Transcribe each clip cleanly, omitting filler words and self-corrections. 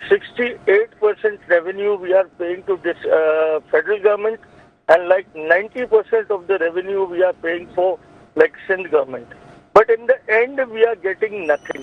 68% revenue we are paying to this federal government, and like 90% of the revenue we are paying for like Sindh government. But in the end we are getting nothing.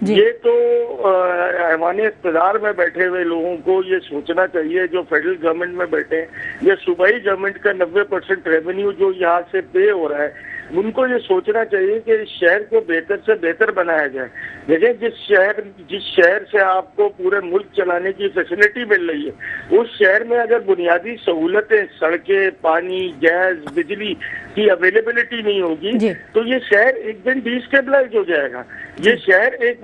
یہ تو ایوان اقتدار میں بیٹھے ہوئے لوگوں کو یہ سوچنا چاہیے، جو فیڈرل گورنمنٹ میں بیٹھے ہیں، یہ صوبائی گورنمنٹ کا 90% ریونیو جو یہاں سے پے ہو رہا ہے، ان کو یہ سوچنا چاہیے کہ اس شہر کو بہتر سے بہتر بنایا جائے۔ دیکھیں، جس شہر سے آپ کو پورے ملک چلانے کی فیسلٹی مل رہی ہے، اس شہر میں اگر بنیادی سہولتیں، سڑکیں، پانی، گیس، بجلی کی اویلیبلٹی نہیں ہوگی تو یہ شہر ایک دن ڈی اسٹیبلائز ہو جائے گا، یہ شہر ایک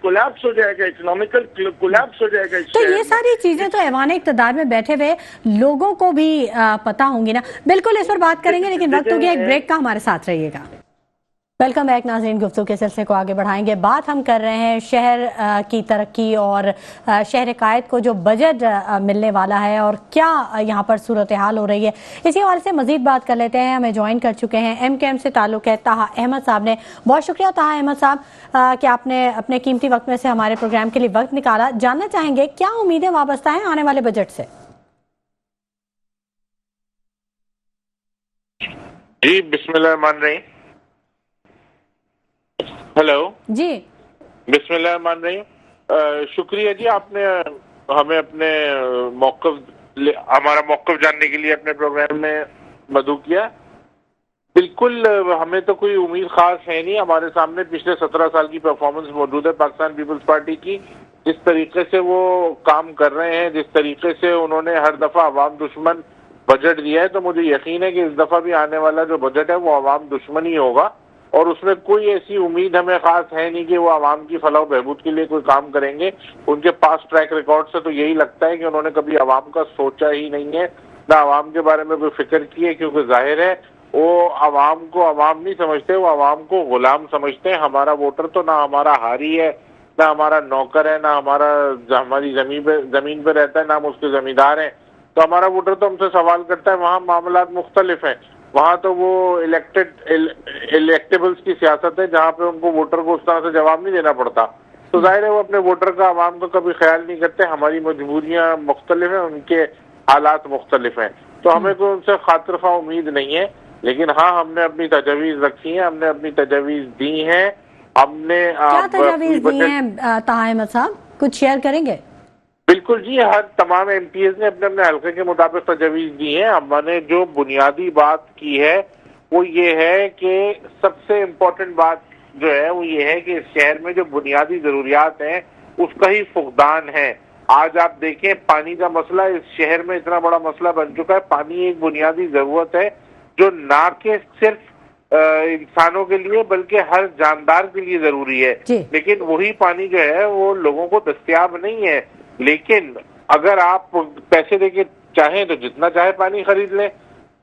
کولیپس ہو جائے گا، اکنامیکل کولیپس ہو جائے گا۔ تو یہ ساری چیزیں تو ایوان اقتدار میں بیٹھے ہوئے لوگوں کو بھی پتا ہوں گی نا۔ بالکل اس پر بات کریں گے، لیکن وقت ہو گیا ایک بریک کا، ہمارے ساتھ رہیے گا۔ ویلکم بیک ناظرین، گفتگو کے سلسلے کو آگے بڑھائیں گے۔ بات ہم کر رہے ہیں شہر کی ترقی اور شہر قائد کو جو بجٹ ملنے والا ہے اور کیا یہاں پر صورتحال ہو رہی ہے، اسی حوالے سے مزید بات کر لیتے ہیں۔ ہمیں جوائن کر چکے ہیں ایم کے ایم سے تعلق ہے طاہا احمد صاحب نے۔ بہت شکریہ طاہا احمد صاحب کہ آپ نے اپنے قیمتی وقت میں سے ہمارے پروگرام کے لیے وقت نکالا۔ جاننا چاہیں گے کیا امیدیں وابستہ ہیں آنے والے بجٹ سے؟ جی بسم اللہ الرحمن الرحیم۔ ہیلو جی بسم اللہ الرحمن الرحیم۔ شکریہ جی، آپ نے ہمیں اپنے ہمارا موقف جاننے کے لیے اپنے پروگرام میں مدعو کیا۔ بالکل ہمیں تو کوئی امید خاص ہے نہیں، ہمارے سامنے پچھلے 17 سال کی پرفارمنس موجود ہے پاکستان پیپلز پارٹی کی۔ جس طریقے سے وہ کام کر رہے ہیں، جس طریقے سے انہوں نے ہر دفعہ عوام دشمن بجٹ دیا ہے، تو مجھے یقین ہے کہ اس دفعہ بھی آنے والا جو بجٹ ہے وہ عوام دشمن ہی ہوگا، اور اس میں کوئی ایسی امید ہمیں خاص ہے نہیں کہ وہ عوام کی فلاح و بہبود کے لیے کوئی کام کریں گے۔ ان کے پاس ٹریک ریکارڈ سے تو یہی لگتا ہے کہ انہوں نے کبھی عوام کا سوچا ہی نہیں ہے، نہ عوام کے بارے میں کوئی فکر کی ہے، کیونکہ ظاہر ہے وہ عوام کو عوام نہیں سمجھتے، وہ عوام کو غلام سمجھتے ہیں۔ ہمارا ووٹر تو نہ ہمارا حاری ہے، نہ ہمارا نوکر ہے، نہ ہماری زمین پہ رہتا ہے، نہ ہم اس کے زمیندار ہیں۔ تو ہمارا ووٹر تو ہم سے سوال کرتا ہے، وہاں معاملات مختلف ہیں۔ وہاں تو وہ الیکٹیبلز کی سیاست ہے، جہاں پہ ان کو ووٹر کو اس طرح سے جواب نہیں دینا پڑتا۔ تو ظاہر ہے وہ اپنے ووٹر کا، عوام کا کبھی خیال نہیں کرتے۔ ہماری مجبوریاں مختلف ہیں، ان کے حالات مختلف ہیں، تو ہمیں کوئی ان سے خاطر خواہ امید نہیں ہے۔ لیکن ہاں، ہم نے اپنی تجاویز رکھی ہیں، ہم نے اپنی تجاویز دی ہیں۔ ہم نے کیا تجاویز دی ہیں طاہا احمد صاحب؟ کچھ شیئر کریں گے؟ بالکل جی، ہر تمام ایم پی ایز نے اپنے اپنے حلقے کے مطابق تجاویز دی ہیں۔ ہم نے جو بنیادی بات کی ہے وہ یہ ہے کہ سب سے امپورٹنٹ بات جو ہے وہ یہ ہے کہ اس شہر میں جو بنیادی ضروریات ہیں اس کا ہی فقدان ہے۔ آج آپ دیکھیں، پانی کا مسئلہ اس شہر میں اتنا بڑا مسئلہ بن چکا ہے۔ پانی ایک بنیادی ضرورت ہے جو نہ کہ صرف انسانوں کے لیے بلکہ ہر جاندار کے لیے ضروری ہے، لیکن وہی پانی جو ہے وہ لوگوں کو دستیاب نہیں ہے۔ لیکن اگر آپ پیسے دے کے چاہیں تو جتنا چاہے پانی خرید لیں۔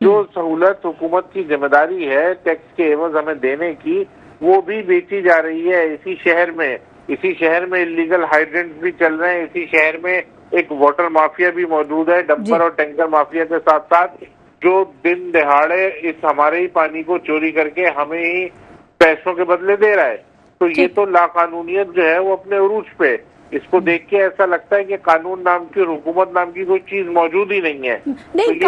جو سہولت حکومت کی ذمہ داری ہے ٹیکس کے عوض ہمیں دینے کی، وہ بھی بیچی جا رہی ہے اسی شہر میں۔ اسی شہر میں اللیگل ہائیڈرنٹس بھی چل رہے ہیں، اسی شہر میں ایک واٹر مافیا بھی موجود ہے، ڈمپر اور ٹینکر مافیا کے ساتھ ساتھ، جو دن دہاڑے اس ہمارے ہی پانی کو چوری کر کے ہمیں ہی پیسوں کے بدلے دے رہا ہے۔ تو یہ تو لاقانونیت جو ہے وہ اپنے عروج پہ، اس کو دیکھ کے ایسا لگتا ہے کہ قانون نام کی اور حکومت نام کی کوئی چیز موجود ہی نہیں ہے۔ نہیں،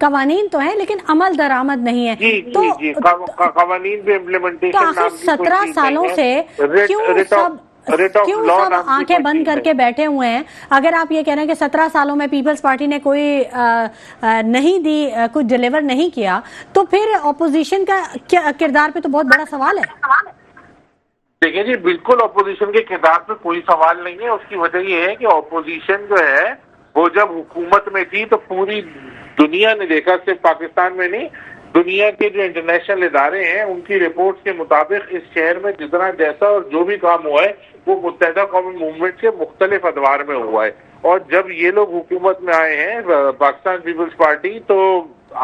قوانین تو ہیں لیکن عمل درآمد نہیں ہے۔ جی قوانین بھی امپلیمنٹیشن تو آخر 17 سالوں سے کیوں سب آنکھیں بند کر کے بیٹھے ہوئے ہیں؟ اگر آپ یہ کہہ رہے ہیں کہ 17 سالوں میں پیپلز پارٹی نے کوئی نہیں دی، کچھ ڈیلیور نہیں کیا، تو پھر اپوزیشن کا کردار پہ تو بہت بڑا سوال ہے۔ دیکھیں جی، بالکل اپوزیشن کے کردار پہ کوئی سوال نہیں ہے۔ اس کی وجہ یہ ہے کہ اپوزیشن جو ہے وہ جب حکومت میں تھی تو پوری دنیا نے دیکھا، صرف پاکستان میں نہیں، دنیا کے جو انٹرنیشنل ادارے ہیں ان کی رپورٹس کے مطابق اس شہر میں جتنا جیسا اور جو بھی کام ہوا ہے وہ متحدہ قومی موومنٹ کے مختلف ادوار میں ہوا ہے۔ اور جب یہ لوگ حکومت میں آئے ہیں پاکستان پیپلز پارٹی، تو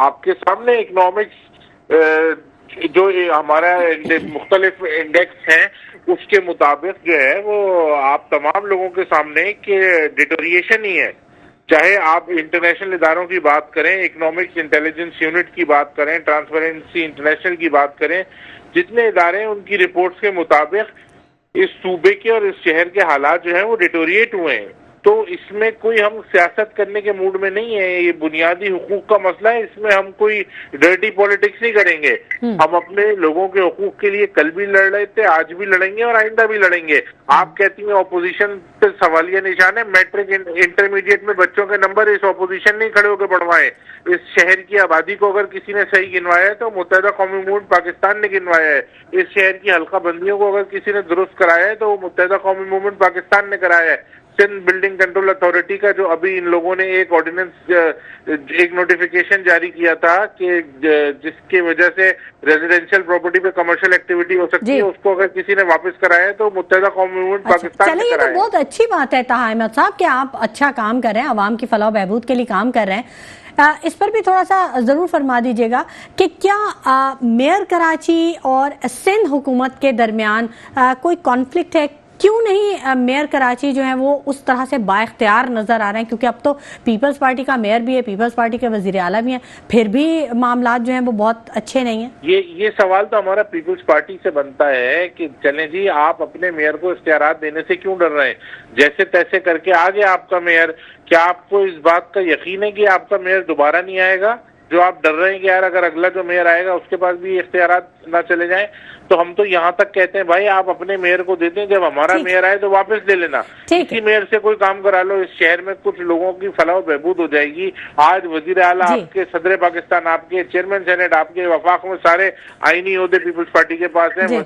آپ کے سامنے اکنامکس جو ہمارا مختلف انڈیکس ہیں اس کے مطابق جو ہے وہ آپ تمام لوگوں کے سامنے کہ ڈیٹوریشن ہی ہے۔ چاہے آپ انٹرنیشنل اداروں کی بات کریں، اکنامکس انٹیلیجنس یونٹ کی بات کریں، ٹرانسپیرنسی انٹرنیشنل کی بات کریں، جتنے ادارے ہیں ان کی رپورٹس کے مطابق اس صوبے کے اور اس شہر کے حالات جو ہیں وہ ڈیٹوریٹ ہوئے ہیں۔ تو اس میں کوئی ہم سیاست کرنے کے موڈ میں نہیں ہے. یہ بنیادی حقوق کا مسئلہ ہے, اس میں ہم کوئی ڈرٹی پالیٹکس نہیں کریں گے. ہم اپنے لوگوں کے حقوق کے لیے کل بھی لڑ رہے تھے, آج بھی لڑیں گے اور آئندہ بھی لڑیں گے. آپ کہتی ہیں اپوزیشن پہ سوالیہ نشان ہے. میٹرک انٹرمیڈیٹ میں بچوں کے نمبر اس اپوزیشن نہیں کھڑے ہو کے بڑھوائے. اس شہر کی آبادی کو اگر کسی نے صحیح گنوایا ہے تو متحدہ قومی موومنٹ پاکستان نے گنوایا ہے. اس شہر کی حلقہ بندیوں کو اگر کسی نے درست کرایا ہے تو وہ متحدہ قومی موومنٹ پاکستان نے کرایا ہے. سندھ بلڈنگ کنٹرول اتھارٹی کا جو ابھی ان لوگوں نے ایک آرڈیننس, ایک نوٹیفیکیشن جاری کیا تھا کہ جس کی وجہ سے ریزیڈینشیل پراپرٹی پہ کمرشل ایکٹیویٹی ہو سکتی ہے, اس کو اگر کسی نے واپس کرایا ہے تو متحدہ قومی موومنٹ پاکستان نے یہ کرایا تو بہت اچھی بات ہے طاہر احمد صاحب کہ آپ اچھا کام کر رہے ہیں, عوام کی فلاح و بہبود کے لیے کام کر رہے ہیں. اس پر بھی تھوڑا سا ضرور فرما دیجیے گا کہ کیا میئر کراچی اور سندھ حکومت کے درمیان کوئی کانفلکٹ ہے؟ کیوں نہیں میئر کراچی جو ہیں وہ اس طرح سے با اختیار نظر آ رہے ہیں؟ کیونکہ اب تو پیپلز پارٹی کا میئر بھی ہے, پیپلز پارٹی کے وزیر اعلیٰ بھی ہیں, پھر بھی معاملات جو ہیں وہ بہت اچھے نہیں ہیں. یہ سوال تو ہمارا پیپلز پارٹی سے بنتا ہے کہ چلیں جی, آپ اپنے میئر کو اختیارات دینے سے کیوں ڈر رہے ہیں؟ جیسے تیسے کر کے آ گیا آپ کا میئر. کیا آپ کو اس بات کا یقین ہے کہ آپ کا میئر دوبارہ نہیں آئے گا؟ جو آپ ڈر رہے ہیں کہ یار اگر اگلا جو میئر آئے گا اس کے پاس بھی اختیارات نہ چلے جائیں, تو ہم تو یہاں تک کہتے ہیں بھائی آپ اپنے میئر کو دیتے ہیں, جب ہمارا میئر آئے تو واپس لے لینا. اسی میئر سے کوئی کام کرا لو, اس شہر میں کچھ لوگوں کی فلاح و بہبود ہو جائے گی. آج وزیر اعلیٰ آپ کے, صدر پاکستان آپ کے, چیئرمین سینیٹ آپ کے, وفاق میں سارے آئینی عہدے پیپلز پارٹی کے پاس ہیں.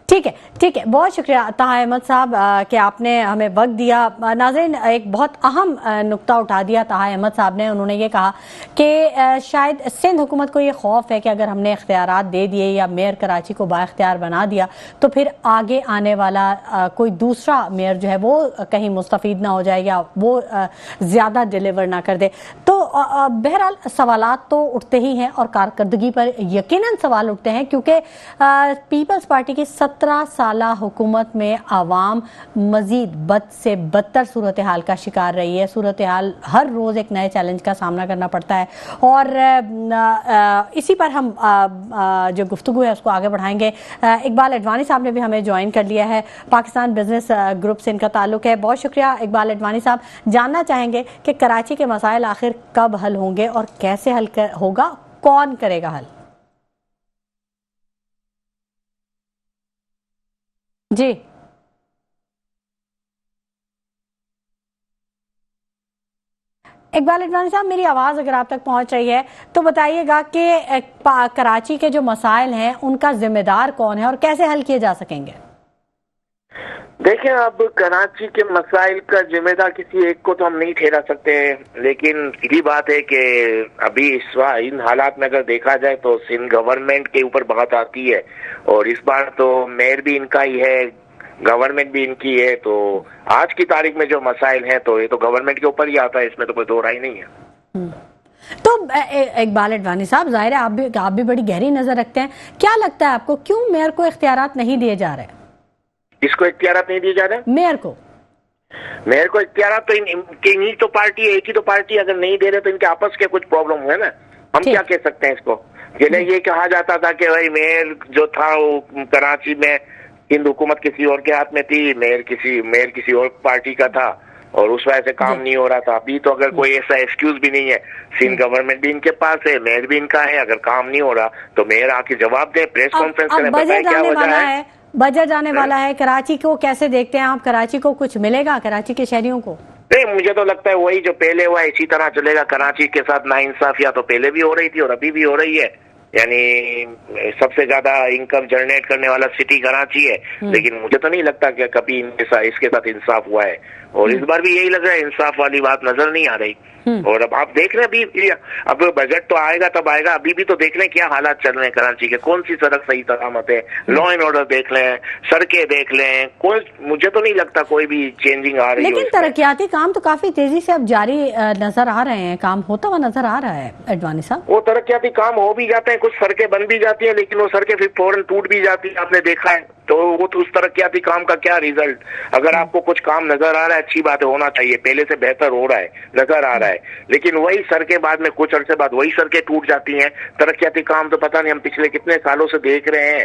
ٹھیک ہے, بہت شکریہ طاہر احمد صاحب کہ آپ نے ہمیں وقت دیا. ناظرین, ایک بہت اہم نقطہ اٹھا دیا طاہر احمد صاحب نے. انہوں نے یہ کہا کہ شاید سندھ حکومت کو یہ خوف ہے کہ اگر ہم نے اختیارات دے دیے یا میئر کراچی کو با اختیار بنا دیا تو پھر آگے آنے والا کوئی دوسرا میئر جو ہے وہ کہیں مستفید نہ ہو جائے یا وہ زیادہ ڈیلیور نہ کر دے. تو بہرحال سوالات تو اٹھتے ہی ہیں اور کارکردگی پر یقیناً سوال اٹھتے ہیں, کیونکہ پیپلز پارٹی کی 17 سالہ حکومت میں عوام مزید بد سے بدتر صورتحال کا شکار رہی ہے. صورتحال ہر روز ایک نئے چیلنج کا سامنا کرنا پڑتا ہے, اور اسی پر ہم جو گفتگو ہے اس کو آگے بڑھائیں گے. اقبال اڈوانی صاحب نے بھی ہمیں جوائن کر لیا ہے, پاکستان بزنس گروپ سے ان کا تعلق ہے. بہت شکریہ اقبال اڈوانی صاحب. جاننا چاہیں گے کہ کراچی کے مسائل آخر کب حل ہوں گے اور کیسے حل ہوگا, کون کرے گا حل؟ جی اقبال اڈوانی صاحب, میری آواز اگر آپ تک پہنچ رہی ہے تو بتائیے گا کہ کراچی کے جو مسائل ہیں ان کا ذمہ دار کون ہے اور کیسے حل کیے جا سکیں گے؟ دیکھیں, اب کراچی کے مسائل کا ذمہ دار کسی ایک کو تو ہم نہیں ٹھہرا سکتے ہیں, لیکن یہی بات ہے کہ ابھی ان حالات میں اگر دیکھا جائے تو سندھ گورنمنٹ کے اوپر بات آتی ہے, اور اس بار تو میئر بھی ان کا ہی ہے, گورنمنٹ بھی ان کی ہے. تو آج کی تاریخ میں جو مسائل ہیں تو یہ تو گورنمنٹ کے اوپر ہی آتا ہے, اس میں تو کوئی دو رائے نہیں ہے. تو اقبال اڈوانی صاحب, ظاہر ہے آپ بھی بڑی گہری نظر رکھتے ہیں, کیا لگتا ہے آپ کو کیوں میئر کو اختیارات نہیں دیے جا رہے؟ اس کو اختیارات نہیں دیے جا رہے؟ میئر کو اختیارات تو انہی تو پارٹی ہے, ایک ہی تو پارٹی, اگر نہیں دے رہے تو ان کے آپس کے کچھ پرابلم ہوئے نا. ہم کیا کہہ سکتے ہیں اس کو؟ یہ کہا جاتا تھا کہ بھائی میئر جو تھا وہ کراچی میں ہند حکومت کسی اور کے ہاتھ میں تھی, میئر کسی اور پارٹی کا تھا, اور اس وجہ سے کام نہیں ہو رہا تھا. ابھی تو اگر کوئی ایسا ایکسکیوز بھی نہیں ہے, سندھ گورنمنٹ بھی ان کے پاس ہے, میئر بھی ان کا ہے, اگر کام نہیں ہو رہا تو میئر آ کے جواب دیں, پریس کانفرنس کریں, بتائیں کیا وجہ ہے. بجٹ آنے والا ہے, کراچی کو کیسے دیکھتے ہیں آپ؟ کراچی کو کچھ ملے گا کراچی کے شہریوں کو؟ نہیں, مجھے تو لگتا ہے وہی جو پہلے ہوا اسی طرح چلے گا. کراچی کے ساتھ ناانصافیاں تو پہلے بھی ہو رہی تھی اور ابھی بھی ہو رہی ہے. یعنی سب سے زیادہ انکم جنریٹ کرنے والا سٹی کراچی ہے, لیکن مجھے تو نہیں لگتا کہ کبھی اس کے ساتھ انصاف ہوا ہے, اور اس بار بھی یہی لگ رہا ہے انصاف والی بات نظر نہیں آ رہی. اور اب آپ دیکھ رہے ہیں اب بجٹ تو آئے گا تب آئے گا, ابھی بھی تو دیکھ لیں کیا حالات چل رہے ہیں کراچی کے, کون سی سڑک صحیح سلامت ہے, لا اینڈ آرڈر دیکھ لیں, سڑکیں دیکھ لیں, مجھے تو نہیں لگتا کوئی بھی چینجنگ آ رہی ہے. لیکن ترقیاتی کام تو کافی تیزی سے اب جاری نظر آ رہے ہیں, کام ہوتا ہوا نظر آ رہا ہے اڈوانی صاحب. وہ ترقیاتی کام ہو بھی جاتے ہیں, کچھ سڑکیں بن بھی جاتی ہیں, لیکن وہ سڑکیں پھر فوراً ٹوٹ بھی جاتی ہیں, آپ نے دیکھا ہے. تو وہ تو اس ترقیاتی کام کا کیا ریزلٹ؟ اگر آپ کو کچھ کام نظر آ رہا ہے, اچھی بات ہونا چاہیے, پہلے سے بہتر ہو رہا ہے, نظر آ رہا ہے, لیکن وہی سڑکیں بعد میں کچھ عرصے بعد وہی سڑکیں ٹوٹ جاتی ہیں. ترقیاتی کام تو پتہ نہیں ہم پچھلے کتنے سالوں سے دیکھ رہے ہیں,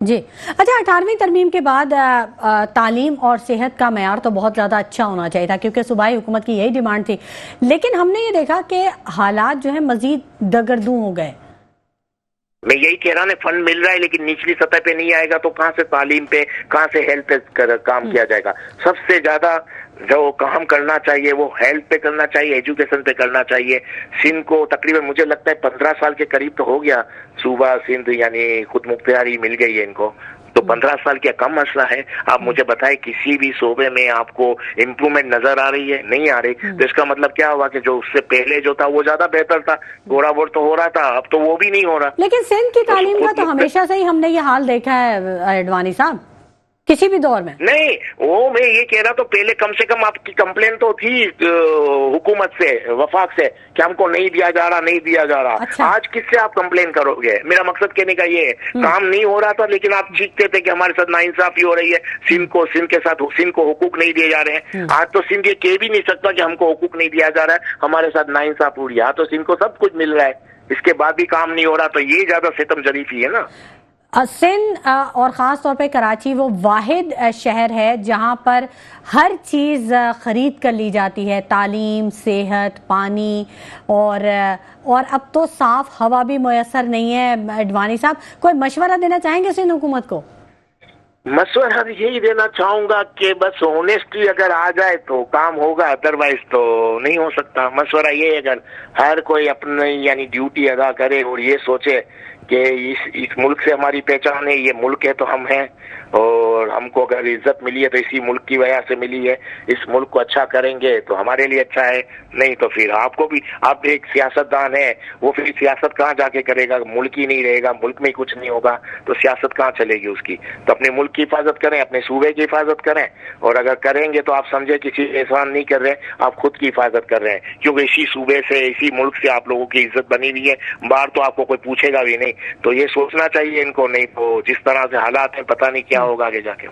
جی اچھا، 18ویں ترمیم کے بعد تعلیم اور صحت کا معیار تو بہت زیادہ اچھا ہونا چاہیے تھا، کیونکہ صوبائی حکومت کی یہی ڈیمانڈ تھی، لیکن ہم نے یہ دیکھا کہ حالات جو ہیں مزید دگردوں ہو گئے۔ میں یہی کہہ رہا ہوں، فنڈ مل رہا ہے لیکن نچلی سطح پہ نہیں آئے گا تو کہاں سے تعلیم پہ، کہاں سے ہیلتھ پہ کام کیا جائے گا؟ سب سے زیادہ جو کام کرنا چاہیے وہ ہیلتھ پہ کرنا چاہیے، ایجوکیشن پہ کرنا چاہیے۔ سندھ کو تقریباً مجھے لگتا ہے 15 سال کے قریب تو ہو گیا صوبہ سندھ یعنی خود مختاری مل گئی ہے ان کو، تو 15 سال کیا کم مسئلہ ہے؟ آپ مجھے بتائیں کسی بھی صوبے میں آپ کو امپرومنٹ نظر آ رہی ہے؟ نہیں آ رہی، تو اس کا مطلب کیا ہوا کہ جو اس سے پہلے جو تھا وہ زیادہ بہتر تھا، تھوڑا بہت تو ہو رہا تھا، اب تو وہ بھی نہیں ہو رہا۔ لیکن سندھ کی تعلیم کا تو ہمیشہ سے ہی ہم نے یہ حال دیکھا ہے اڈوانی صاحب، کسی بھی دور میں۔ نہیں، وہ میں یہ کہہ رہا تو پہلے کم سے کم آپ کی کمپلین تو تھی حکومت سے، وفاق سے، کہ ہم کو نہیں دیا جا رہا، نہیں دیا جا رہا۔ اچھا۔ آج کس سے آپ کمپلین کرو گے؟ میرا مقصد کہنے کا یہ ہے، کام نہیں ہو رہا تھا لیکن آپ چیختے تھے کہ ہمارے ساتھ ناانصافی ہو رہی ہے، سندھ کے ساتھ سندھ کو حقوق نہیں دیے جا رہے ہیں۔ آج تو سندھ یہ کہہ بھی نہیں سکتا کہ ہم کو حقوق نہیں دیا جا رہا ہے، ہمارے ساتھ ناانصافی ہو رہی ہے۔ آج تو سندھ کو سب کچھ مل رہا ہے، اس کے بعد بھی کام نہیں ہو رہا، تو یہ زیادہ ستم شریفی ہے نا۔ سندھ اور خاص طور پہ کراچی وہ واحد شہر ہے جہاں پر ہر چیز خرید کر لی جاتی ہے، تعلیم، صحت، پانی، اور اب تو صاف ہوا بھی میسر نہیں ہے۔ اڈوانی صاحب کوئی مشورہ دینا چاہیں گے سندھ حکومت کو؟ مشورہ یہی دینا چاہوں گا کہ بس اونیسٹی اگر آ جائے تو کام ہوگا، ادروائز تو نہیں ہو سکتا۔ مشورہ یہ ہے اگر ہر کوئی اپنی یعنی ڈیوٹی ادا کرے اور یہ سوچے کہ اس ملک سے ہماری پہچان ہے، یہ ملک ہے تو ہم ہیں، اور ہم کو اگر عزت ملی ہے تو اسی ملک کی وجہ سے ملی ہے، اس ملک کو اچھا کریں گے تو ہمارے لیے اچھا ہے، نہیں تو پھر آپ کو بھی، آپ ایک سیاستدان ہیں، وہ پھر سیاست کہاں جا کے کرے گا؟ ملک ہی نہیں رہے گا، ملک میں ہی کچھ نہیں ہوگا تو سیاست کہاں چلے گی اس کی؟ تو اپنے ملک کی حفاظت کریں، اپنے صوبے کی حفاظت کریں، اور اگر کریں گے تو آپ سمجھے کسی احسان نہیں کر رہے، آپ خود کی حفاظت کر رہے ہیں، کیونکہ اسی صوبے سے، اسی ملک سے آپ لوگوں کی عزت بنی ہوئی ہے، باہر تو آپ کو کوئی پوچھے گا بھی نہیں۔ تو یہ سوچنا چاہیے ان کو، نہیں تو جس طرح سے حالات ہیں پتہ نہیں کیا ہوگا آگے جا کے۔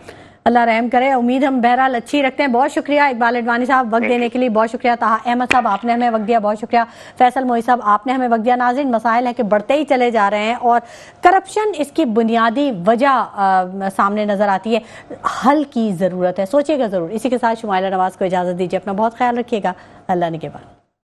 اللہ رحم کرے، امید ہم بہرحال اچھی رکھتے ہیں۔ بہت شکریہ اقبال اڈوانی صاحب وقت دینے کے لیے، بہت شکریہ طاہا احمد صاحب آپ نے ہمیں وقت دیا، بہت شکریہ فیصل موئی صاحب آپ نے ہمیں وقت دیا۔ ناظرین، مسائل ہیں کہ بڑھتے ہی چلے جا رہے ہیں اور کرپشن اس کی بنیادی وجہ سامنے نظر آتی ہے، حل کی ضرورت ہے، سوچیے گا ضرور۔ اسی کے ساتھ شمائلہ نواز کو اجازت دیجیے، اپنا بہت خیال رکھیے گا، اللہ نگہبان۔